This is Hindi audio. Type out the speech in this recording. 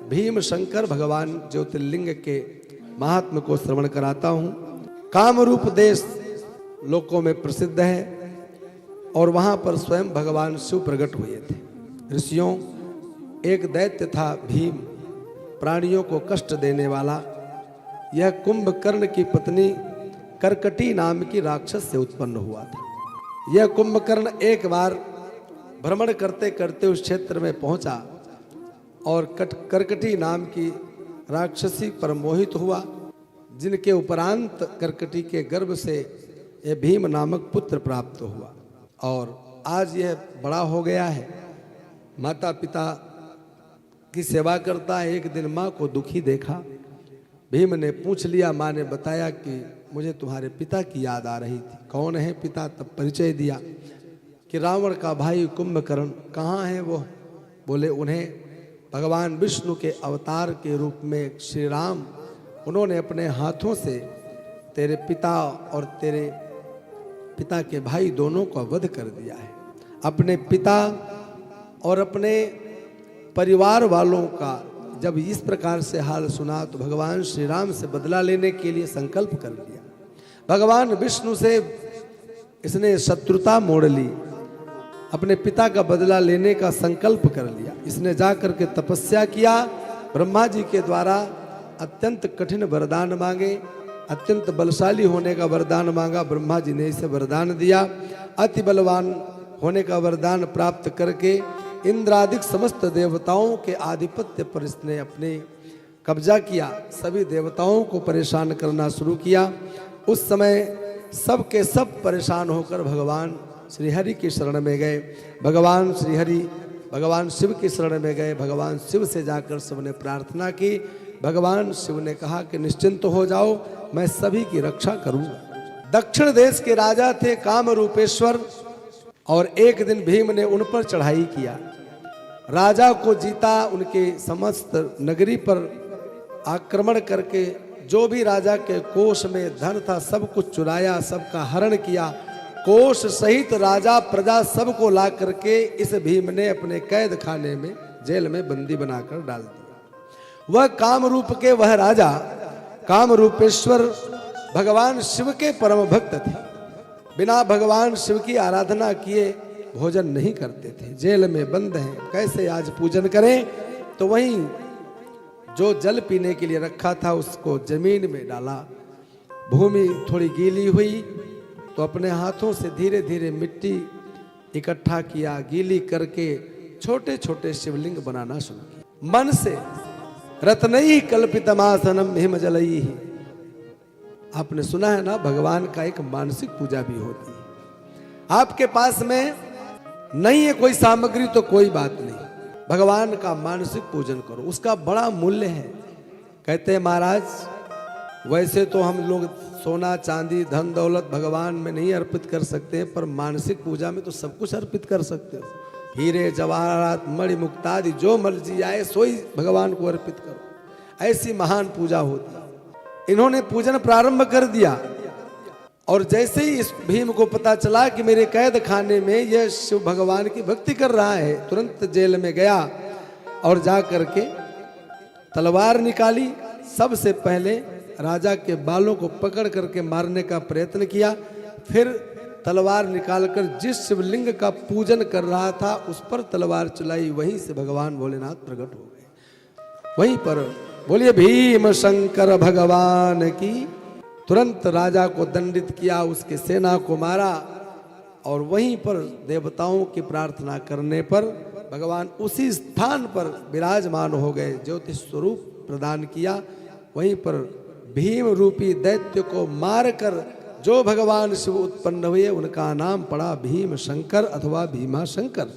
भीम शंकर भगवान ज्योतिर्लिंग के महात्म को श्रवण कराता हूँ। कामरूप देश लोकों में प्रसिद्ध है और वहाँ पर स्वयं भगवान शिव प्रकट हुए थे। ऋषियों, एक दैत्य था भीम, प्राणियों को कष्ट देने वाला। यह कुंभकर्ण की पत्नी करकटी नाम की राक्षस से उत्पन्न हुआ था। यह कुंभकर्ण एक बार भ्रमण करते करते उस क्षेत्र में पहुंचा और करकटी नाम की राक्षसी पर मोहित हुआ, जिनके उपरांत करकटी के गर्भ से यह भीम नामक पुत्र प्राप्त हुआ और आज यह बड़ा हो गया है, माता पिता की सेवा करता है। एक दिन माँ को दुखी देखा, भीम ने पूछ लिया। माँ ने बताया कि मुझे तुम्हारे पिता की याद आ रही थी। कौन है पिता? तब परिचय दिया कि रावण का भाई कुंभकर्ण। कहाँ है वो? बोले उन्हें भगवान विष्णु के अवतार के रूप में श्री राम, उन्होंने अपने हाथों से तेरे पिता और तेरे पिता के भाई दोनों का वध कर दिया है। अपने पिता और अपने परिवार वालों का जब इस प्रकार से हाल सुना तो भगवान श्री राम से बदला लेने के लिए संकल्प कर लिया। भगवान विष्णु से इसने शत्रुता मोड़ ली, अपने पिता का बदला लेने का संकल्प कर लिया। इसने जा करके तपस्या किया, ब्रह्मा जी के द्वारा अत्यंत कठिन वरदान मांगे, अत्यंत बलशाली होने का वरदान मांगा। ब्रह्मा जी ने इसे वरदान दिया। अति बलवान होने का वरदान प्राप्त करके इंद्रादिक समस्त देवताओं के आधिपत्य पर इसने अपने कब्जा किया, सभी देवताओं को परेशान करना शुरू किया। उस समय सब के सब परेशान होकर भगवान श्रीहरि की शरण में गए। भगवान श्रीहरि भगवान शिव की शरण में गए। भगवान शिव से जाकर सबने प्रार्थना की। भगवान शिव ने कहा कि निश्चिंत हो जाओ, मैं सभी की रक्षा करूंगा। दक्षिण देश के राजा थे कामरूपेश्वर, और एक दिन भीम ने उन पर चढ़ाई किया, राजा को जीता, उनके समस्त नगरी पर आक्रमण करके जो भी राजा के कोष में धन था सब कुछ चुराया, सबका हरण किया। कोष सहित राजा प्रजा सबको ला करके इस भीम ने अपने कैद खाने में, जेल में बंदी बनाकर डाल दिया। वह कामरूप के वह राजा कामरूपेश्वर भगवान शिव के परम भक्त थे। बिना भगवान शिव की आराधना किए भोजन नहीं करते थे। जेल में बंद हैं, कैसे आज पूजन करें? तो वहीं जो जल पीने के लिए रखा था उसको जमीन में डाला। भूमि थोड़ी गीली हुई तो अपने हाथों से धीरे धीरे मिट्टी इकट्ठा किया, गीली करके छोटे छोटे शिवलिंग बनाना शुरू किया। मन से रत्नई कल्पितमासनम हिमजलई। आपने सुना है ना, भगवान का एक मानसिक पूजा भी होती है। आपके पास में नहीं है कोई सामग्री तो कोई बात नहीं, भगवान का मानसिक पूजन करो, उसका बड़ा मूल्य है। कहते हैं महाराज, वैसे तो हम लोग सोना चांदी धन दौलत भगवान में नहीं अर्पित कर सकते, पर मानसिक पूजा में तो सब कुछ अर्पित कर सकते हो। हीरे जवाहरात मणि मुक्तादि जो मर्जी आए सोई भगवान को अर्पित करो। ऐसी महान पूजा होती है। इन्होंने पूजन प्रारंभ कर दिया और जैसे ही इस भीम को पता चला कि मेरे कैद खाने में यह शिव भगवान की भक्ति कर रहा है, तुरंत जेल में गया और जा करके तलवार निकाली। सबसे पहले राजा के बालों को पकड़ करके मारने का प्रयत्न किया, फिर तलवार निकालकर जिस शिवलिंग का पूजन कर रहा था उस पर तलवार चलाई। वहीं से भगवान भोलेनाथ प्रकट हो गए। वहीं पर बोलिए भीम शंकर भगवान की। तुरंत राजा को दंडित किया, उसके सेना को मारा और वहीं पर देवताओं की प्रार्थना करने पर भगवान उसी स्थान पर विराजमान हो गए, ज्योतिष स्वरूप प्रदान किया। वहीं पर भीम रूपी दैत्य को मारकर जो भगवान शिव उत्पन्न हुए उनका नाम पड़ा भीम शंकर अथवा भीमा शंकर।